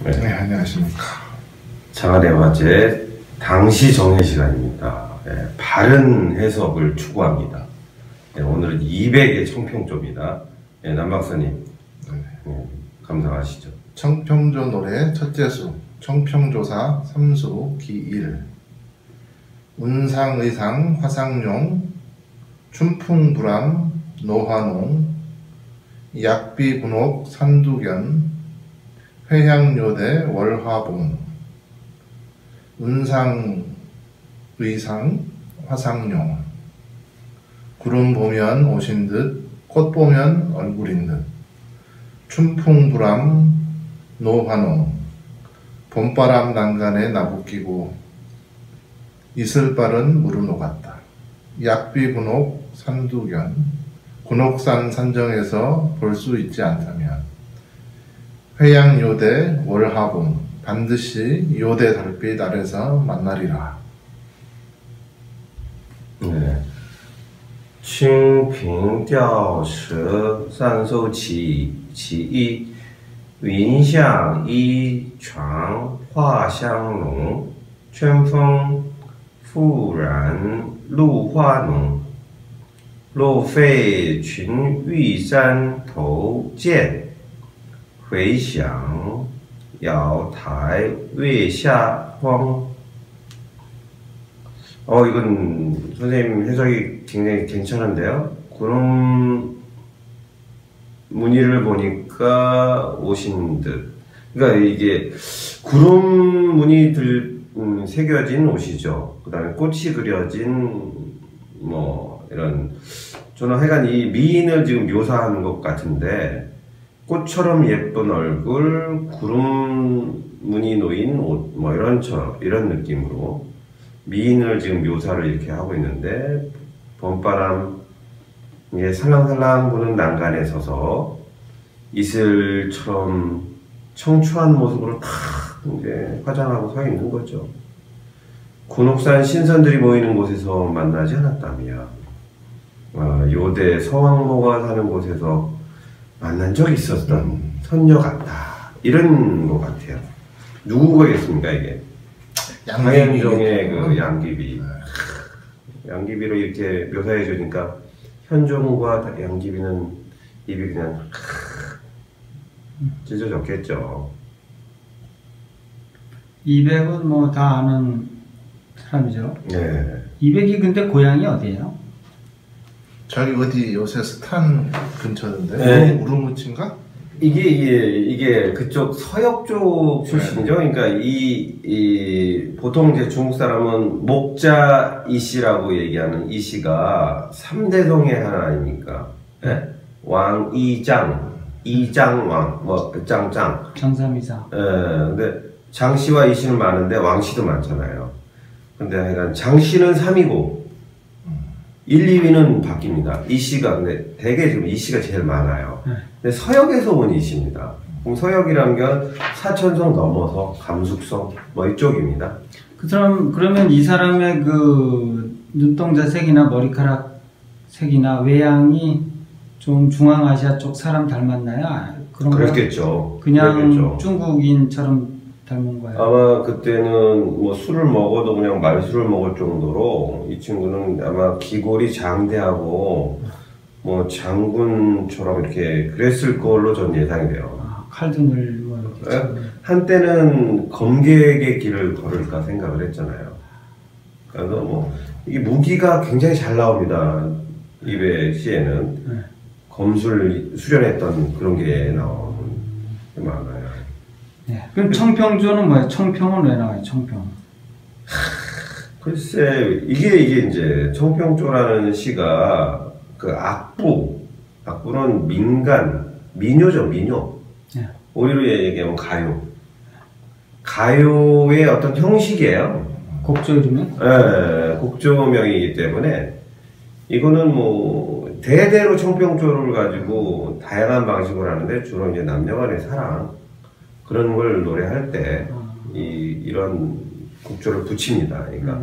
네, 안녕하십니까. 장안의 화제 당시 정해 시간입니다. 네, 바른 해석을 추구합니다. 네, 오늘은 200의 청평조입니다. 네, 남 박사님, 감상하시죠. 청평조 노래 첫째 수, 청평조사 3수 기1. 운상의상 화상용, 춘풍불암 노화농, 약비군옥 산두견, 회향요대 월화봉. 운상의상 화상용, 구름 보면 오신 듯, 꽃 보면 얼굴인 듯. 춘풍불암 노화농, 봄바람 난간에 나부끼고 이슬발은 무르 녹았다. 약비군옥 산두견, 군옥산 산정에서 볼 수 있지 않다면 회양요대 월화봉, 반드시 요대 달빛 아래서 만나리라. 네. 清平调石三艘其一，云向一船花香浓，春风复然露花浓。若废群玉山头见，回响瑶台月下光。 이건 선생님 해석이 굉장히 괜찮은데요. 구름 무늬를 보니까 오신 듯. 그러니까 이게 구름 무늬 새겨진 옷이죠. 그 다음에 꽃이 그려진 뭐 이런, 저는 하여간 이 미인을 지금 묘사하는 것 같은데, 꽃처럼 예쁜 얼굴, 구름 무늬 놓인 옷, 뭐 이런 느낌으로 미인을 지금 묘사를 이렇게 하고 있는데, 봄바람 살랑살랑 부는 난간에 서서 이슬처럼 청초한 모습으로 탁 이제 화장하고 서 있는 거죠. 군옥산 신선들이 모이는 곳에서 만나지 않았다며, 요대 서왕모가 사는 곳에서 만난 적이 있었던 선녀 같다, 이런 것 같아요. 누구겠습니까 이게? 장현종의 그 양귀비. 양귀비로 이렇게 묘사해 주니까 현종과 양귀비는 입이 그냥 찢어졌겠죠. 200은 뭐 다 아는 사람이죠. 네. 200이 근데 고향이 어디예요? 저기 어디 요새 스탄 근처인데. 네. 우르무치인가? 이게 그쪽 서역 쪽 출신이죠. 그러니까 보통 이제 중국 사람은 목자 이씨라고 얘기하는 이씨가 3대동의 하나 아닙니까? 네? 왕 이장, 이장왕, 뭐 짱짱. 장삼이사. 근데 장씨와 이씨는 많은데 왕씨도 많잖아요. 근데 하여간 장씨는 3이고 1, 2위는 바뀝니다. 이씨가 근데 대개 지금 이씨가 제일 많아요. 근데 서역에서 온 이씨입니다. 그럼 서역이란 건 사천성 넘어서 감숙성 뭐 이쪽입니다. 그 사람, 그러면 이 사람의 그 눈동자 색이나 머리카락 색이나 외양이 좀 중앙아시아 쪽 사람 닮았나요? 그런 그렇겠죠. 그냥 그렇겠죠. 중국인처럼 닮은 거예요. 아마 그때는 뭐 술을 먹어도 그냥 말술을 먹을 정도로 이 친구는 아마 기골이 장대하고 뭐 장군처럼 이렇게 그랬을 걸로 전 예상이 돼요. 칼등을 뭐 이렇게. 한때는 검객의 길을 걸을까 생각을 했잖아요. 그래서 뭐 이게 무기가 굉장히 잘 나옵니다. 이배 시에는 검술 수련했던 그런 게 나오는 게 많아요. 네. 그럼 청평조는 뭐예요? 청평은 왜 나와요? 청평. 글쎄, 이게 이제 청평조라는 시가 그 악부는 민요죠, 민요. 네. 오히려 얘기하면 가요. 가요의 어떤 형식이에요. 곡조 이름은? 네, 곡조명이기 때문에 이거는 뭐 대대로 청평조를 가지고 다양한 방식으로 하는데 주로 이제 남녀간의 사랑 그런 걸 노래할 때 이런 곡조를 붙입니다. 그러니까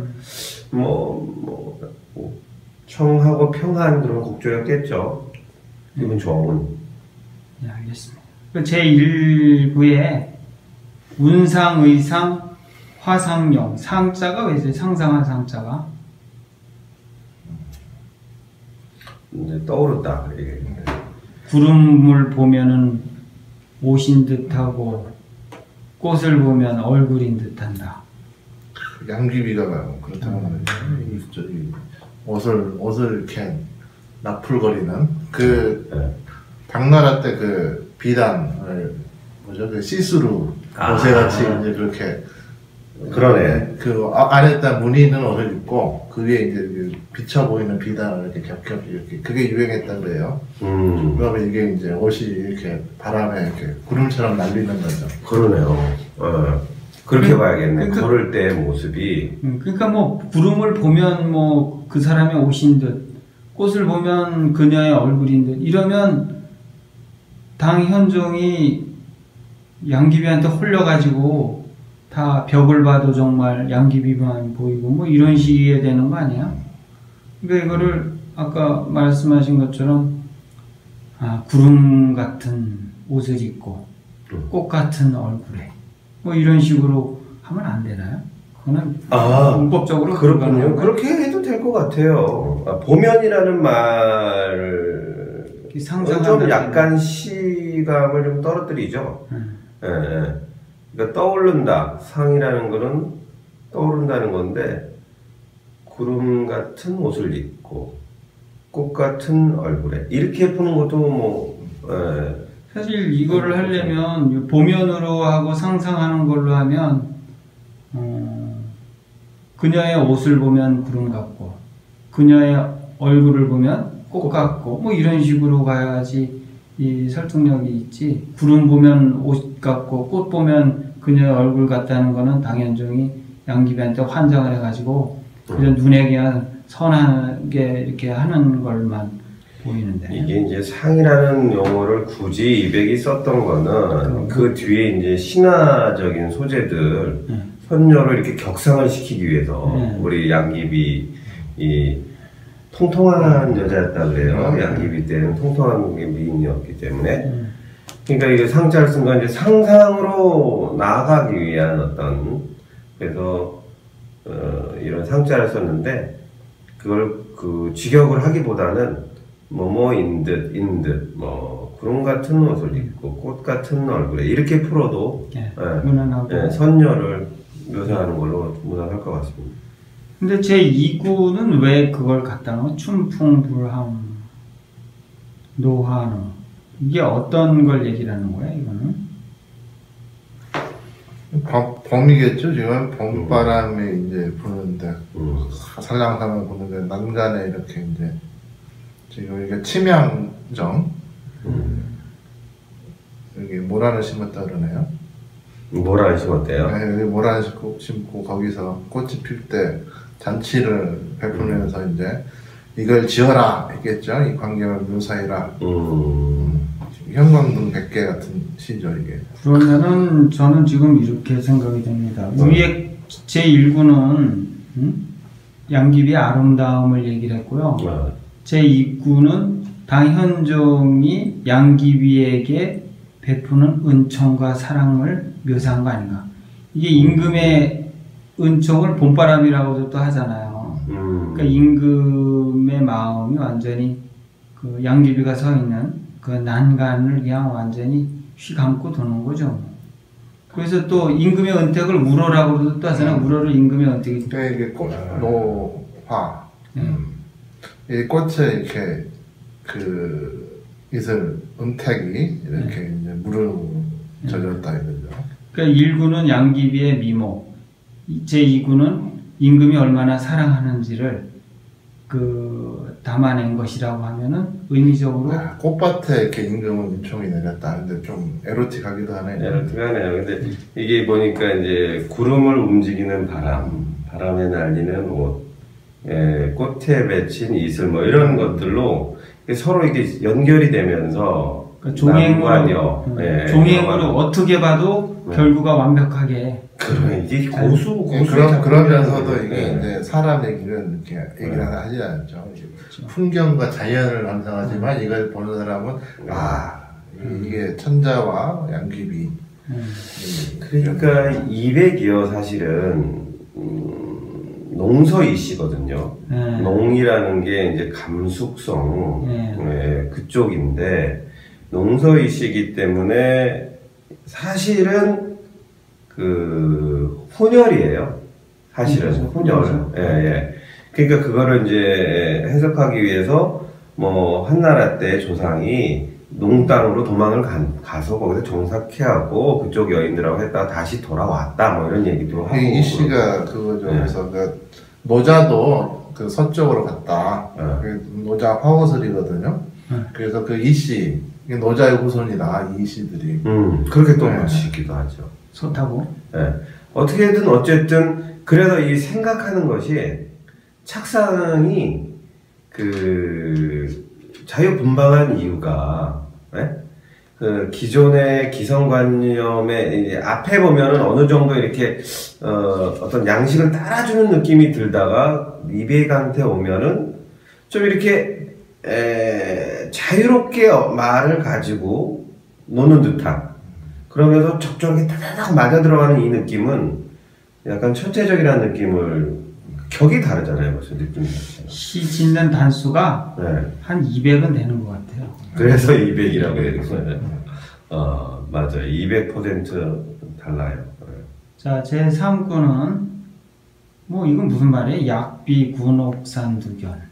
뭐 청하고 평한 그런 곡조였겠죠. 기분 좋은. 네, 알겠습니다. 제1부에 운상의상 화상용 상자가 왜 있어요? 상상한 상자가 이제 떠오른다. 이게. 구름을 보면은 옷인 듯하고 꽃을 보면 얼굴인 듯한다. 양귀비가 그렇다고 하는데 저기 옷을 이렇게 나풀거리는 그 네. 당나라 때 그 비단을 뭐죠 그 시스루 옷에 같이 이제 그렇게 그러네. 그 안에다 무늬 있는 옷을 입고 그 위에 이제 그 비쳐 보이는 비단을 이렇게 겹겹 이렇게 그게 유행했다 그래요. 그러면 이게 이제 옷이 이렇게 바람에 이렇게 구름처럼 날리는 거죠. 그러네요. 그렇게 봐야겠네. 그러니까- 걸을 때 모습이. 그러니까 뭐 구름을 보면 뭐 그 사람의 옷인 듯, 꽃을 보면 그녀의 얼굴인 듯 이러면 당현종이 양귀비한테 홀려가지고 다 벽을 봐도 정말 양귀비만 보이고 뭐 이런 식이 되는 거 아니야? 그러니까 이거를 아까 말씀하신 것처럼 구름 같은 옷을 입고 꽃 같은 얼굴에 뭐 이런 식으로 하면 안 되나요? 그거는 문법적으로 그렇군요. 불가능한가요? 그렇게 해도 될 것 같아요. 보면이라는 말을 좀 상상하는 약간 시감을 좀 떨어뜨리죠. 예, 예. 그러니까 떠오른다. 상이라는 거는 떠오른다는 건데 구름 같은 옷을 입고 꽃 같은 얼굴에 이렇게 푸는 것도 뭐 사실 이거를 하려면 보면으로 하고 상상하는 걸로 하면 그녀의 옷을 보면 구름 같고 그녀의 얼굴을 보면 꽃 같고 뭐 이런 식으로 가야지 이 설득력이 있지. 구름 보면 옷 같고 꽃 보면 그녀의 얼굴 같다는 거는 당현종이 양귀비한테 환장을 해가지고 그냥 눈에 그냥 선하게 이렇게 하는 걸만 보이는데. 이게 이제 상이라는 용어를 굳이 이백이 썼던 거는 그 뒤에 이제 신화적인 소재들 선녀를 이렇게 격상을 시키기 위해서 우리 양귀비 이 통통한 여자였다 그래요. 양귀비 때는 통통한 게 미인이었기 때문에. 그러니까 이게 상자를 쓴 건 이제 상상으로 나아가기 위한 어떤 그래서 이런 상자를 썼는데 그걸 그 직역을 하기보다는 뭐뭐인 듯, 인 듯, 뭐 구름 같은 옷을 입고 꽃 같은 얼굴에 이렇게 풀어도 무난하고. 선녀를 묘사하는 걸로 무난할 것 같습니다. 근데 제 2구는 왜 그걸 갖다 놓은 춘풍불함 노한우 이게 어떤 걸 얘기를 하는 거야 이거는? 봄이겠죠. 지금 봄바람이 이제 부는데 살랑살랑 부는데 난간에 이렇게 이제 지금 이게 침향정 여기 모란을 심었다 그러네요. 뭐라 심었대요? 네, 여기 모란을 심고 거기서 꽃이 필 때 잔치를 베풀면서 이제 이걸 지어라 했겠죠. 이 광경을 묘사해라. 형광등 100개 같은 시죠 이게. 그러면은 저는 지금 이렇게 생각이 됩니다. 위에 제 1구는 양귀비의 아름다움을 얘기를 했고요. 제 2구는 당현종이 양귀비에게 베푸는 은총과 사랑을 묘사한 거 아닌가. 이게 임금의 은총을 봄바람이라고도 또 하잖아요. 그러니까 임금의 마음이 완전히 그 양귀비가 서 있는 그 난간을 그냥 완전히 휘감고 도는 거죠. 그래서 또 임금의 은택을 우러라고도 또 하잖아요. 우러를 임금의 은택이. 그러니까 이게 꽃, 노화. 이 꽃에 이렇게 그 이슬 은택이 이렇게 이제 물을 젖었다 이거죠. 그러니까 1구는 양귀비의 미모, 제 2구는 임금이 얼마나 사랑하는지를 그 담아낸 것이라고 하면은 의미적으로 꽃밭에 이렇게 임금은 은총이 내렸다. 근데 좀 에로틱하기도 하네요. 에로틱하네요. 근데 이게 보니까 이제 구름을 움직이는 바람에 날리는 옷, 꽃에 맺힌 이슬 뭐 이런 것들로 서로 이게 연결이 되면서 종횡으로 어떻게 봐도 결구가 완벽하게. 그래 이게 고수 그러면서도 이게 이제 사람 얘기는 이렇게 얘기를 하지 않죠. 풍경과 자연을 감상하지만 이걸 보는 사람은 이게 천자와 양귀비 그러니까 200이요 사실은 농서이시거든요. 농이라는 게 이제 감숙성 그쪽인데 농서이시기 때문에 사실은 그 혼혈이에요. 사실은 혼혈. 그러니까 그거를 이제 해석하기 위해서 뭐 한나라 때 조상이 농땅으로 도망을 가서 거기서 정착해하고 그쪽 여인들하고 했다가 다시 돌아왔다 뭐 이런 얘기도 하고. 이 씨가 그거죠. 그래서 그 노자도 그 서쪽으로 갔다. 그 노자 화호설이거든요. 그래서 그 이 씨, 노자의 후손이다. 이 씨들이. 그렇게 또 붙이기도 하죠. 좋다고? 어떻게든 어쨌든 그래서 이 생각하는 것이 착상이 그 자유분방한 이유가 그 기존의 기성관념의 이제 앞에 보면은 어느 정도 이렇게 어떤 양식을 따라주는 느낌이 들다가 리베이크한테 오면은 좀 이렇게 자유롭게 말을 가지고 노는 듯한 그러면서 적절하게 타다닥 맞아 들어가는 이 느낌은 약간 천재적이라는 느낌을 격이 다르잖아요, 벌써 느낌이. 시 짓는 단수가 한 200은 되는 것 같아요. 그래서 200이라고 해야 되거든요. 맞아요. 200% 달라요. 자, 제 3구는 뭐 이건 무슨 말이에요? 약비 군옥산 두견.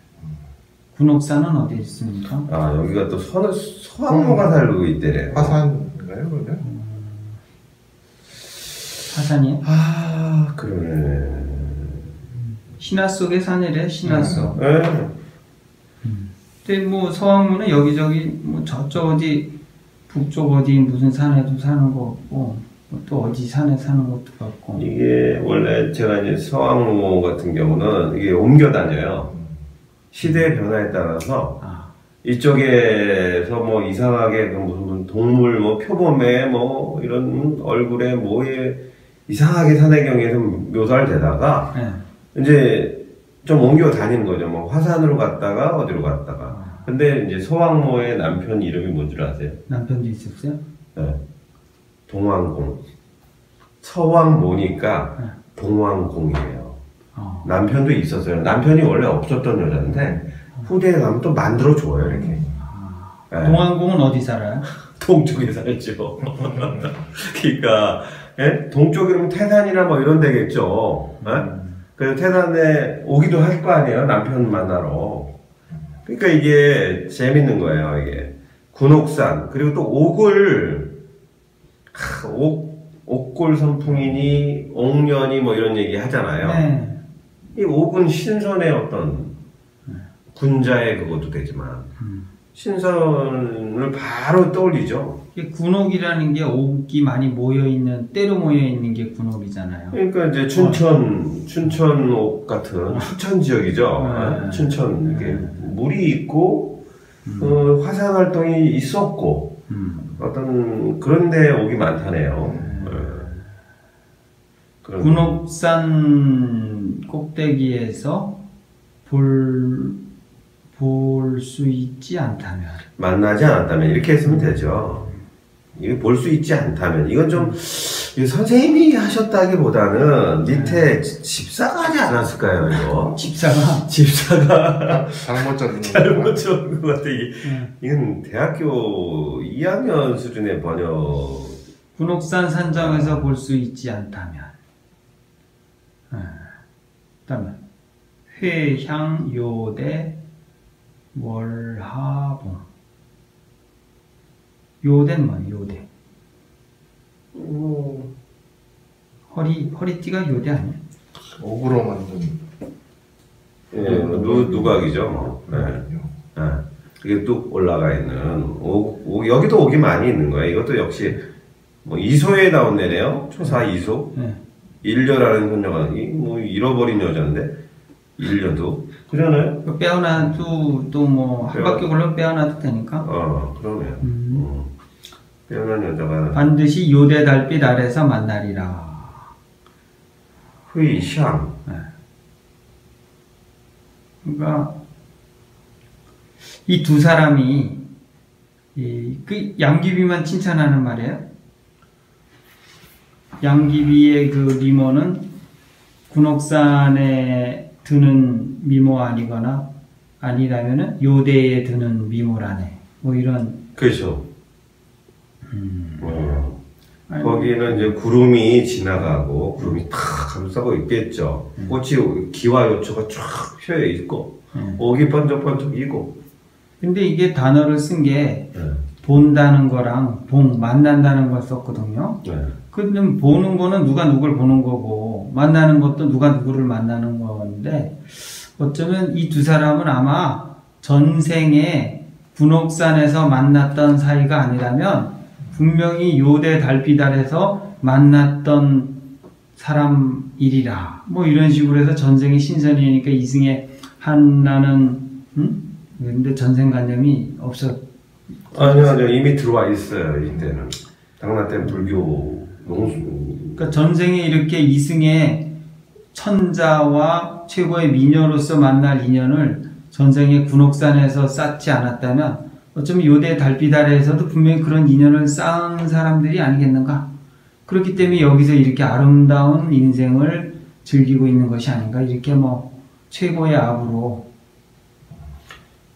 군옥산은 어디 있습니까? 여기가 또 서항로가 살고 있대래요. 화산인가요, 그러면? 화산이요? 그러네. 신화 속의 산이래, 신화 속. 근데 뭐 서왕문은 여기저기 뭐 저쪽 어디 북쪽 어디 무슨 산에도 사는 거 같고 또 어디 산에 사는 것도 같고. 이게 원래 제가 이제 서왕로 같은 경우는 이게 옮겨 다녀요. 시대의 변화에 따라서 이쪽에서 뭐 이상하게 그 무슨 동물 뭐 표범에 뭐 이런 얼굴에 뭐에 이상하게 산해경에서 묘사를 되다가 이제 좀 옮겨 다니는 거죠. 뭐 화산으로 갔다가 어디로 갔다가. 근데 이제 서왕모의 남편 이름이 뭔 줄 아세요? 남편도 있었어요? 네. 동왕공. 서왕모니까 동왕공이에요. 남편도 있었어요. 남편이 원래 없었던 여자인데 후대에 가면 또 만들어 줘요 이렇게. 동왕공은 어디 살아요? 동쪽에 살죠. 그러니까 동쪽이면 태산이나 뭐 이런 데겠죠. 그래서 태산에 오기도 할 거 아니에요, 남편 만나러. 그러니까 이게 재밌는 거예요, 이게. 군옥산, 그리고 또 옥골 선풍이니, 옥년이 뭐 이런 얘기 하잖아요. 이 옥은 신선의 어떤 군자의 그것도 되지만, 신선을 바로 떠올리죠. 군옥이라는 게 옥이 많이 모여있는, 때로 모여있는 게 군옥이잖아요. 그러니까 이제 춘천옥 같은 춘천 지역이죠. 춘천, 이게 물이 있고, 화산 활동이 있었고, 어떤 그런 데 옥이 많다네요. 군옥산 꼭대기에서 볼 수 있지 않다면, 만나지 않았다면 이렇게 했으면 되죠. 이거 볼 수 있지 않다면 이건 좀 선생님이 하셨다기보다는 밑에 집사가 하지 않았을까요, 이거? 집사가 잘못 적은 것 같아. 이건 대학교 2학년 수준의 번역. 군옥산 산정에서 볼 수 있지 않다면, 그다음에 회향요대 월하봉. 요대는 뭐예요? 요대. 허리띠가 요대 아니야? 옥으로 만든. 누각이죠, 뭐. 그게 뚝 올라가 있는 여기도 옥이 많이 있는 거예요. 이것도 역시 뭐 이소에 나온 데네요. 초사 이소. 일녀라는 손녀가 뭐 잃어버린 여자인데 일녀도 그러잖아요. 빼어나도 또 뭐 한 바퀴 굴러 빼어나도 되니까. 그러네요. 빼어난 여자가 반드시 요대 달빛 아래서 만나리라. 회샹. 그러니까 이 두 사람이 그 양귀비만 칭찬하는 말이에요? 양귀비의 그 미모는 군옥산에 드는 미모 아니거나 아니라면은 요대에 드는 미모라네. 뭐 이런. 그렇죠. 거기는 이제 구름이 지나가고 구름이 탁 감싸고 있겠죠. 꽃이 기와 요초가 쫙 펴여 있고 옥이 번쩍번쩍이고. 근데 이게 단어를 쓴 게 본다는 거랑 만난다는 걸 썼거든요. 근데 보는 거는 누가 누굴 보는 거고 만나는 것도 누가 누구를 만나는 건데 어쩌면 이 두 사람은 아마 전생에 군옥산에서 만났던 사이가 아니라면 분명히 요대 달비달에서 만났던 사람이리라. 뭐 이런 식으로 해서 전생이 신선이니까 이승에 한나는 근데 전생관념이 없었. 아니요 이미 들어와 있어요. 이때는 당나 때는 불교 농수. 그러니까 전생에 이렇게 이승의 천자와 최고의 미녀로서 만날 인연을 전생에 군옥산에서 쌓지 않았다면 어쩌면 요대 달비달에서도 분명히 그런 인연을 쌓은 사람들이 아니겠는가. 그렇기 때문에 여기서 이렇게 아름다운 인생을 즐기고 있는 것이 아닌가. 이렇게 뭐 최고의 압으로.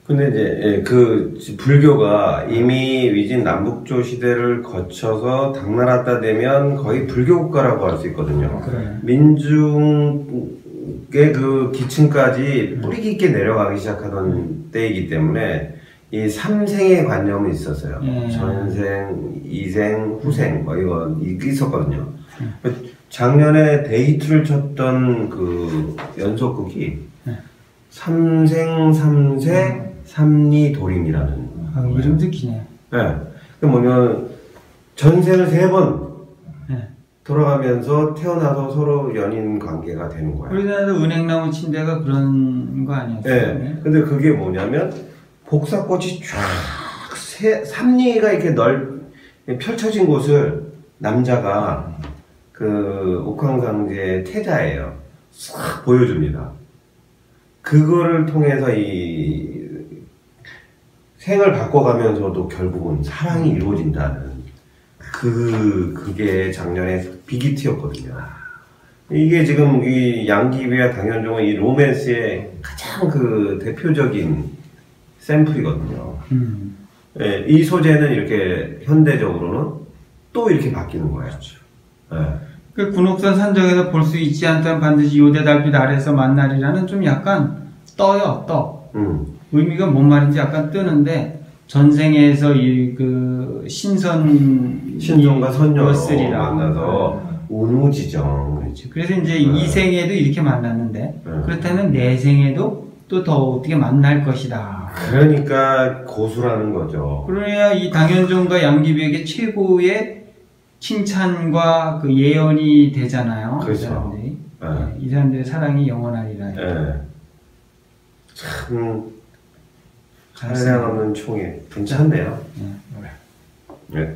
근데 이제 그 불교가 이미 위진 남북조 시대를 거쳐서 당나라 때 되면 거의 불교 국가라고 할 수 있거든요. 그래. 민중의 그 기층까지 뿌리 깊게 내려가기 시작하던 때이기 때문에 이 삼생의 관념이 있었어요. 전생, 이생, 후생 뭐 이거 있었거든요. 작년에 데이트를 쳤던 그 연속극이 삼생 삼세 삼리도림이라는. 이름도 기네. 네. 그 뭐냐면 전생을 3번 돌아가면서 태어나서 서로 연인 관계가 되는 거예요. 우리나라도 은행나무 침대가 그런 거 아니었어요? 네. 근데 그게 뭐냐면 복사꽃이 쫙 삼리가 이렇게 펼쳐진 곳을 남자가 그 옥황상제의 태자예요. 싹 보여줍니다. 그거를 통해서 이 생을 바꿔가면서도 결국은 사랑이 이루어진다는 그게 작년에 빅히트였거든요. 이게 지금 이 양귀비와 당현종은 이 로맨스의 가장 그 대표적인 샘플이거든요. 예, 이 소재는 이렇게 현대적으로는 또 이렇게 바뀌는 거예요. 예. 그 군옥산 산정에서 볼 수 있지 않다면 반드시 요대 달빛 아래에서 만나리라는 좀 약간 떠요, 떠. 의미가 뭔 말인지 약간 뜨는데 전생에서 이 그 신선과 선녀로 만나서 운우지정. 그렇죠. 그래서 이제 이 생에도 이렇게 만났는데 그렇다면 내 생에도 또 더 어떻게 만날 것이다. 그러니까 고수라는 거죠. 그래야 이 당현종과 양귀비에게 최고의 칭찬과 그 예언이 되잖아요. 그렇죠. 이 사람들이. 이 사람들의 사랑이 영원하리라. 참 한량없는 총에 괜찮네요. 네.